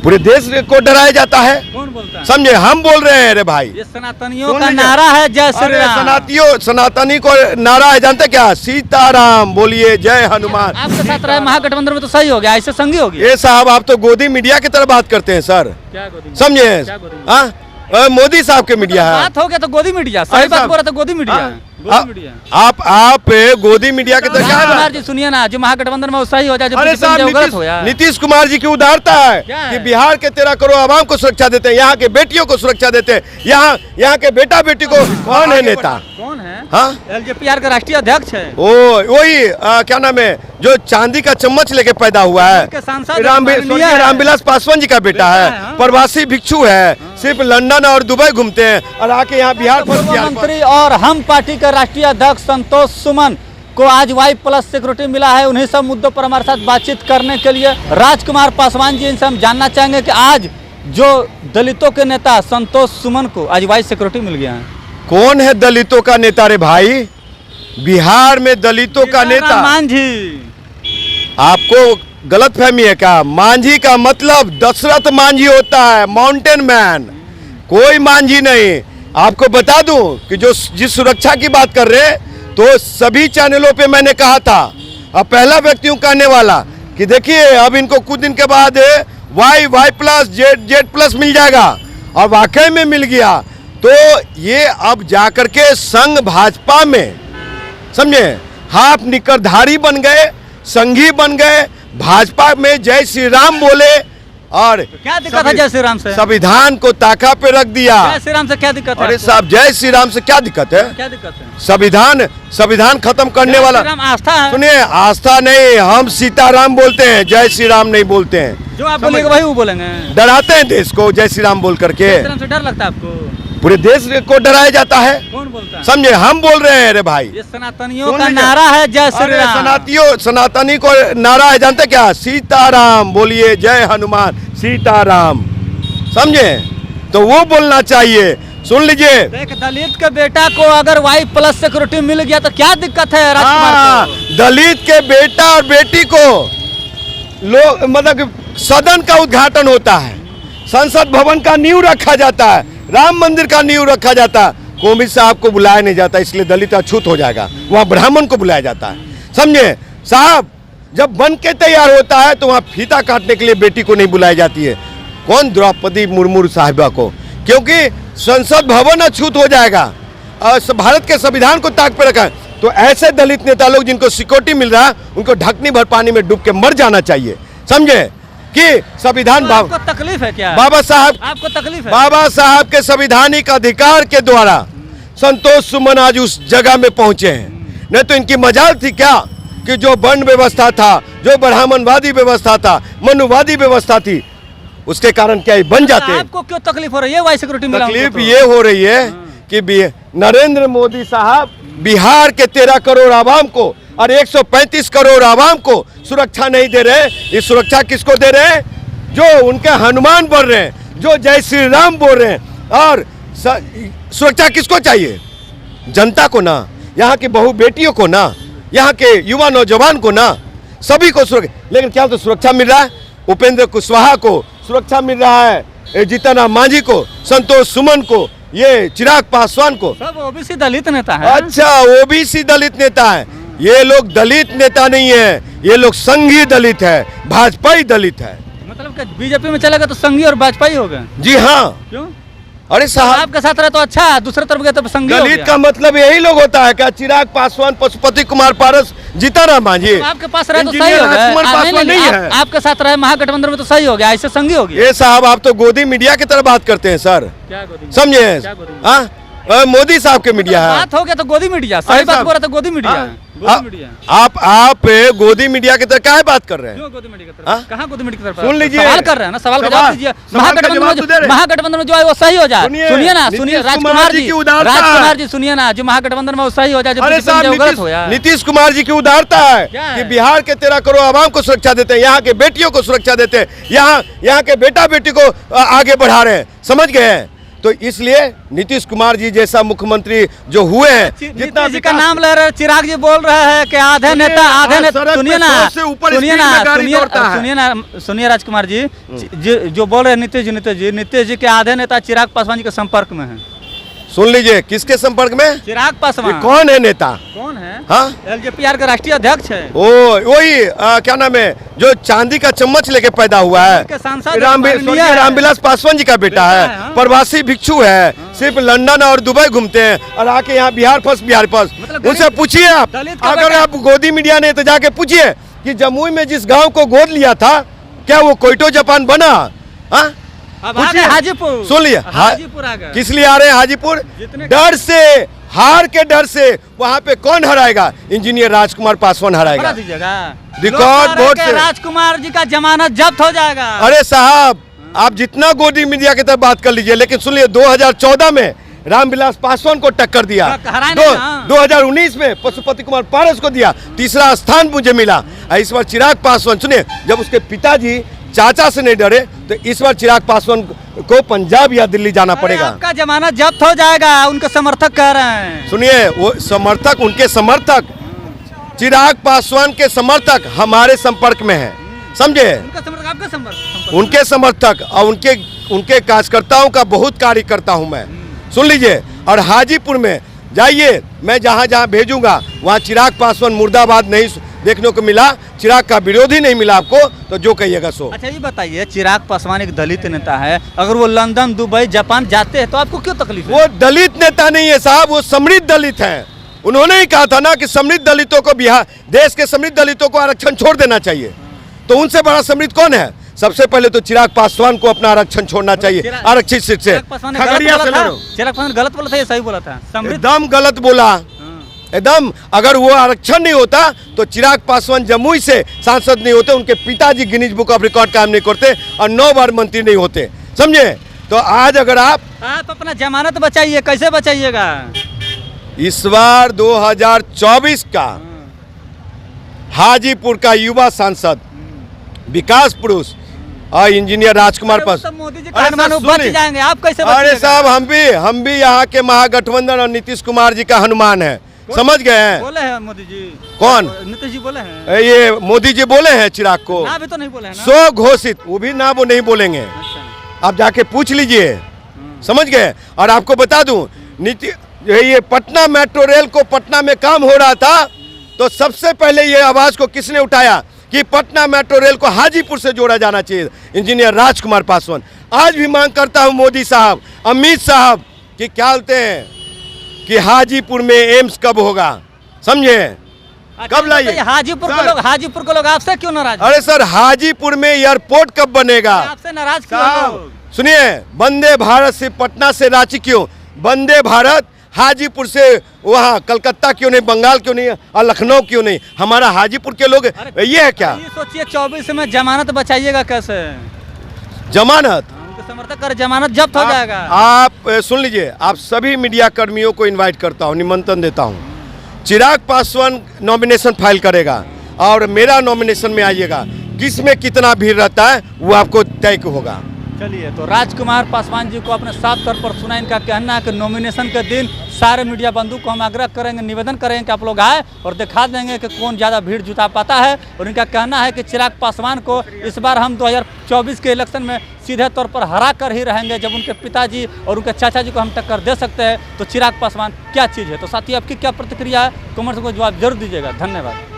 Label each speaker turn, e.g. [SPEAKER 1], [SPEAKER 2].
[SPEAKER 1] पूरे देश को डराया जाता है।
[SPEAKER 2] कौन बोलता है?
[SPEAKER 1] समझे, हम बोल रहे हैं। अरे भाई,
[SPEAKER 2] ये सनातनियों का नारा है, जय श्री राम।
[SPEAKER 1] सनातनी को नारा है, जानते क्या? सीताराम बोलिए, जय हनुमान।
[SPEAKER 2] आपके साथ रहे महागठबंधन में तो सही हो गया, ऐसे संगी होगी।
[SPEAKER 1] ये साहब, आप तो गोदी मीडिया की तरह बात करते हैं सर।
[SPEAKER 2] क्या गोदी?
[SPEAKER 1] समझे, हाँ, मोदी साहब के मीडिया है।
[SPEAKER 2] बात हो गया तो गोदी मीडिया, सही बात बोल रहा तो गोदी मीडिया है।
[SPEAKER 1] आप गोदी मीडिया के तरह
[SPEAKER 2] कुमार जी सुनिए ना, जो महागठबंधन में वो सही हो जाए, जो
[SPEAKER 1] अरे साहब, नीतीश कुमार जी की उदारता है कि बिहार के 13 करोड़ आवाम को सुरक्षा देते हैं, यहाँ के बेटियों को सुरक्षा देते हैं। यहाँ के बेटा बेटी को कौन है नेता?
[SPEAKER 2] कौन है?
[SPEAKER 1] हाँ,
[SPEAKER 2] एलजेपीआर का राष्ट्रीय अध्यक्ष है।
[SPEAKER 1] वही क्या नाम है, जो चांदी का चम्मच लेके पैदा हुआ है, रामविलास पासवान जी का बेटा है। प्रवासी भिक्षु है, सिर्फ लंदन और दुबई घूमते हैं और आके यहाँ बिहार
[SPEAKER 2] मंत्री और हम पार्टी के राष्ट्रीय अध्यक्ष संतोष सुमन को आज Y+ सिक्योरिटी मिला है। उन्हीं सब मुद्दों पर हमारे साथ बातचीत करने के लिए राजकुमार पासवान जी, इनसे हम जानना चाहेंगे कि आज जो दलितों के नेता संतोष सुमन को आज Y सिक्योरिटी मिल गया है।
[SPEAKER 1] कौन है दलितों का नेता? रे भाई, बिहार में दलितों का नेता
[SPEAKER 2] मांझी।
[SPEAKER 1] आपको गलत फहमी है क्या? मांझी का मतलब दशरथ मांझी होता है, माउंटेन मैन, कोई मांझी नहीं। आपको बता दूं कि जो जिस सुरक्षा की बात कर रहे हैं, तो सभी चैनलों पे मैंने कहा था, अब पहला व्यक्ति हूं कहने वाला कि देखिए अब इनको कुछ दिन के बाद Y+ Z+ मिल जाएगा, और वाकई में मिल गया। तो ये अब जाकर के संघ भाजपा में, समझे, हाफ निकरधारी बन गए, संघी बन गए, भाजपा में जय श्री राम बोले। और
[SPEAKER 2] क्या दिक्कत है जय श्री राम से?
[SPEAKER 1] संविधान को ताका पे रख दिया।
[SPEAKER 2] जय श्री राम से क्या दिक्कत है?
[SPEAKER 1] अरे साहब, जय श्री राम से क्या दिक्कत है?
[SPEAKER 2] क्या दिक्कत है?
[SPEAKER 1] संविधान खत्म करने वाला
[SPEAKER 2] आस्था है।
[SPEAKER 1] सुनिए, आस्था नहीं, हम सीताराम बोलते हैं, जय श्री राम नहीं बोलते हैं।
[SPEAKER 2] जो आप बोलेंगे वही वो बोलेंगे।
[SPEAKER 1] डराते हैं देश को जय श्री राम बोल करके।
[SPEAKER 2] जय श्री राम से डर लगता है आपको?
[SPEAKER 1] पूरे देश को डराया जाता है।
[SPEAKER 2] कौन बोलता है?
[SPEAKER 1] समझे, हम बोल रहे हैं। अरे भाई,
[SPEAKER 2] ये सनातनियों का नारा है, जय श्री राम।
[SPEAKER 1] सनातनी को नारा है, जानते क्या? सीताराम बोलिए, जय हनुमान, सीताराम। समझे, तो वो बोलना चाहिए। सुन लीजिए,
[SPEAKER 2] एक दलित के बेटा को अगर Y+ सिक्योरिटी मिल गया तो क्या दिक्कत है राजकुमार को?
[SPEAKER 1] दलित के बेटा और बेटी को लोग, मतलब सदन का उद्घाटन होता है, संसद भवन का नींव रखा जाता है, राम मंदिर का नींव रखा जाता है, कोमित साहब को बुलाया नहीं जाता, इसलिए दलित अछूत हो जाएगा। वहाँ ब्राह्मण को बुलाया जाता है। समझे साहब, जब बन के तैयार होता है तो वहाँ फीता काटने के लिए बेटी को नहीं बुलाई जाती है। कौन? द्रौपदी मुर्मू साहिबा को, क्योंकि संसद भवन अछूत हो जाएगा और भारत के संविधान को ताक पे रखा है। तो ऐसे दलित नेता लोग जिनको सिक्योरिटी मिल रहा है, उनको ढकनी भर पानी में डूब के मर जाना चाहिए। समझे कि संविधान,
[SPEAKER 2] आपको तकलीफ है क्या?
[SPEAKER 1] बाबा साहब,
[SPEAKER 2] आपको तकलीफ है?
[SPEAKER 1] बाबा साहब के संवैधानिक अधिकार के द्वारा संतोष सुमन आज उस जगह में पहुंचे हैं। नहीं तो इनकी मजाल थी क्या कि जो वर्ण व्यवस्था था, जो ब्राह्मणवादी व्यवस्था था, मनुवादी व्यवस्था थी, उसके कारण क्या बन जाते।
[SPEAKER 2] आपको क्यों तकलीफ हो रही है? Y सिक्योरिटी मिला?
[SPEAKER 1] तकलीफ ये हो रही है कि नरेंद्र मोदी साहब बिहार के 13 करोड़ आवाम को और 135 करोड़ आवाम को सुरक्षा नहीं दे रहे। ये सुरक्षा किसको दे रहे हैं? जो उनके हनुमान बोल रहे हैं, जो जय श्री राम बोल रहे हैं। और सुरक्षा किसको चाहिए? जनता को ना, यहाँ की बहु बेटियों को ना, यहाँ के युवा नौजवान को ना, सभी को सुरक्षा। लेकिन क्या तो सुरक्षा मिल रहा है? उपेंद्र कुशवाहा को सुरक्षा मिल रहा है, जीतन राम मांझी को, संतोष सुमन को, ये चिराग पासवान को।
[SPEAKER 2] सब ओबीसी दलित नेता है।
[SPEAKER 1] अच्छा, ओबीसी दलित नेता है। ये लोग दलित नेता नहीं है, ये लोग संघी दलित है, भाजपाई दलित है।
[SPEAKER 2] मतलब बीजेपी में चलेगा तो संघी और भाजपाई हो गए?
[SPEAKER 1] जी हाँ।
[SPEAKER 2] क्यों?
[SPEAKER 1] अरे साहब,
[SPEAKER 2] आपके साथ रहे तो अच्छा, दूसरे तरफ गए तो संघी।
[SPEAKER 1] दलित का मतलब यही लोग होता है क्या? चिराग पासवान, पशुपति कुमार पारस, जीतन राम मांझी।
[SPEAKER 2] आपके पास रहे तो सही हो गया।
[SPEAKER 1] नहीं है,
[SPEAKER 2] आपके साथ रहे महागठबंधन में तो सही हो गया, ऐसे संघी हो गया।
[SPEAKER 1] ये साहब, आप तो गोदी मीडिया की तरह बात करते हैं सर। समझे, हाँ, मोदी साहब के मीडिया है।
[SPEAKER 2] बात हो गया तो गोदी मीडिया, सही बात बोल रहे तो गोदी मीडिया है।
[SPEAKER 1] आप गोदी मीडिया की तरह क्या बात कर रहे हैं?
[SPEAKER 2] गोदी मीडिया की तरफ? कहाँ गोदी मीडिया की तरफ?
[SPEAKER 1] सुन लीजिए,
[SPEAKER 2] सवाल कर रहे हैं ना, सवाल का जवाब दीजिए। महागठबंधन में जो है वो सही हो जाए। सुनिए ना, सुनिए राजकुमार जी सुनिए ना, जो महागठबंधन में वो सही हो जाए।
[SPEAKER 1] नीतीश कुमार जी की उदारता है कि बिहार के 13 करोड़ आवाम को सुरक्षा देते हैं, यहाँ के बेटियों को सुरक्षा देते हैं, यहाँ के बेटा बेटी को आगे बढ़ा रहे हैं। समझ गए? तो इसलिए नीतीश कुमार जी जैसा मुख्यमंत्री जो हुए हैं,
[SPEAKER 2] जितना जी का नाम ले रहे, चिराग जी बोल रहे हैं कि आधे नेता सुनिए ना, सुनिए राजकुमार जी, जो बोल रहे हैं नीतीश जी के आधे नेता चिराग पासवान जी के संपर्क में हैं।
[SPEAKER 1] सुन लीजिए, किसके संपर्क में?
[SPEAKER 2] चिराग पासवान।
[SPEAKER 1] कौन है नेता?
[SPEAKER 2] कौन है?
[SPEAKER 1] हाँ,
[SPEAKER 2] एलजेपीआर का राष्ट्रीय अध्यक्ष है।
[SPEAKER 1] ओ वही क्या नाम है, जो चांदी का चम्मच लेके पैदा हुआ है,
[SPEAKER 2] सांसद
[SPEAKER 1] रामविलास पासवान जी का बेटा है, प्रवासी भिक्षु है, सिर्फ लंदन और दुबई घूमते हैं और आके यहाँ बिहार फर्स्ट उनसे पूछिए आप, अगर आप गोदी मीडिया ने तो जाके पूछिए कि जमुई में जिस गाँव को गोद लिया था, क्या वो कोयटो जापान बना? हाँ,
[SPEAKER 2] हाजीपुर।
[SPEAKER 1] सुन लिया,
[SPEAKER 2] हाजीपुर आ गए।
[SPEAKER 1] किस लिए आ रहे हैं हाजीपुर? डर से, हार के डर से। वहाँ पे कौन हराएगा? इंजीनियर राजकुमार पासवान हराएगा रिकॉर्ड वोट से।
[SPEAKER 2] राजकुमार जी का जमानत जब्त हो जाएगा।
[SPEAKER 1] अरे साहब, आप जितना गोदी मीडिया की तरफ बात कर लीजिए, लेकिन सुनिए 2014 में रामविलास पासवान को टक्कर दिया, 2019 में पशुपति कुमार पारस को दिया, तीसरा स्थान मुझे मिला। इस बार चिराग पासवान, सुनिए, जब उसके पिताजी चाचा से नहीं डरे तो इस बार चिराग पासवान को पंजाब या दिल्ली जाना पड़ेगा।
[SPEAKER 2] आपका जमानत जब्त हो जाएगा, उनके समर्थक कह रहे हैं।
[SPEAKER 1] सुनिए, वो समर्थक, उनके समर्थक, चिराग पासवान के समर्थक हमारे संपर्क में हैं, समझे? उनके समर्थक और उनके कार्यकर्ताओं का बहुत कार्य करता हूं मैं। सुन लीजिए, और हाजीपुर में जाइए, मैं जहां जहां भेजूंगा वहां चिराग पासवान मुर्दाबाद नहीं देखने को मिला, चिराग का विरोधी नहीं मिला आपको, तो जो कहिएगा सो।
[SPEAKER 2] अच्छा ये बताइए, चिराग पासवान एक दलित नेता है, अगर वो लंदन, दुबई, जापान जाते हैं तो आपको क्यों तकलीफ है?
[SPEAKER 1] वो दलित नेता नहीं है साहब, वो समृद्ध दलित हैं। उन्होंने ही कहा था ना कि समृद्ध दलितों को, बिहार देश के समृद्ध दलितों को आरक्षण छोड़ देना चाहिए। तो उनसे बड़ा समृद्ध कौन है? सबसे पहले तो चिराग पासवान को अपना आरक्षण छोड़ना चाहिए, आरक्षित सीट से। खगड़िया से लड़ो।
[SPEAKER 2] चिराग पासवान गलत बोला था या सही बोला था?
[SPEAKER 1] एकदम गलत बोला, एकदम। अगर वो आरक्षण नहीं होता तो चिराग पासवान जमुई से सांसद नहीं होते, उनके पिताजी गिनीज बुक ऑफ रिकॉर्ड काम नहीं करते और 9 बार मंत्री नहीं होते, समझे? तो आज अगर आप
[SPEAKER 2] अपना जमानत बचाइए, कैसे बचाइएगा?
[SPEAKER 1] इस बार 2024 का हाजीपुर का युवा सांसद, विकास पुरुष और इंजीनियर राजकुमार पासवान।
[SPEAKER 2] मोदी जी बच जाएंगे, आप कैसे?
[SPEAKER 1] अरे साहब, हम भी यहाँ के महागठबंधन और नीतीश कुमार जी का हनुमान है, समझ गए हैं?
[SPEAKER 2] बोले हैं मोदी जी।
[SPEAKER 1] कौन?
[SPEAKER 2] नीतीश जी बोले हैं।
[SPEAKER 1] ये मोदी जी बोले हैं चिराग को,
[SPEAKER 2] ना भी तो नहीं बोले हैं ना?
[SPEAKER 1] सो घोषित, वो भी ना वो नहीं बोलेंगे। अच्छा। आप जाके पूछ लीजिए, समझ गए? और आपको बता दूं, ये पटना मेट्रो रेल को, पटना में काम हो रहा था तो सबसे पहले ये आवाज को किसने उठाया कि पटना मेट्रो रेल को हाजीपुर से जोड़ा जाना चाहिए? इंजीनियर राजकुमार पासवान। आज भी मांग करता हूं मोदी साहब, अमित साहब, कि क्या बोलते हैं कि हाजीपुर में एम्स कब होगा, समझे? कब लाइए?
[SPEAKER 2] हाजीपुर को लोग आपसे क्यों नाराज?
[SPEAKER 1] अरे सर, हाजीपुर में एयरपोर्ट कब बनेगा?
[SPEAKER 2] आपसे नाराज क्यों?
[SPEAKER 1] सुनिए, वंदे भारत से पटना से रांची क्यों? वंदे भारत हाजीपुर से वहाँ कलकत्ता क्यों नहीं, बंगाल क्यों नहीं और लखनऊ क्यों नहीं? हमारा हाजीपुर के लोग ये है क्या?
[SPEAKER 2] ये सोचिए 24 में जमानत बचाइएगा कैसे?
[SPEAKER 1] जमानत
[SPEAKER 2] समर्थक कर, जमानत जब्त हो जाएगा।
[SPEAKER 1] आप सुन लीजिए, आप सभी मीडिया कर्मियों को इनवाइट करता हूँ, निमंत्रण देता हूँ। चिराग पासवान नॉमिनेशन फाइल करेगा और मेरा नॉमिनेशन में आइएगा। किसमें कितना भीड़ रहता है वो आपको तय होगा।
[SPEAKER 2] चलिए, तो राजकुमार पासवान जी को अपने साफ तौर पर सुना। इनका कहना है कि नॉमिनेशन के दिन सारे मीडिया बंधु को हम आग्रह करेंगे, निवेदन करेंगे कि आप लोग आए और दिखा देंगे कि कौन ज़्यादा भीड़ जुटा पाता है। और इनका कहना है कि चिराग पासवान को इस बार हम 2024 के इलेक्शन में सीधे तौर पर हरा कर ही रहेंगे। जब उनके पिताजी और उनके चाचा जी को हम टक्कर दे सकते हैं तो चिराग पासवान क्या चीज़ है? तो साथियों, आपकी क्या प्रतिक्रिया है? कमेंट्स को जवाब जरूर दीजिएगा। धन्यवाद।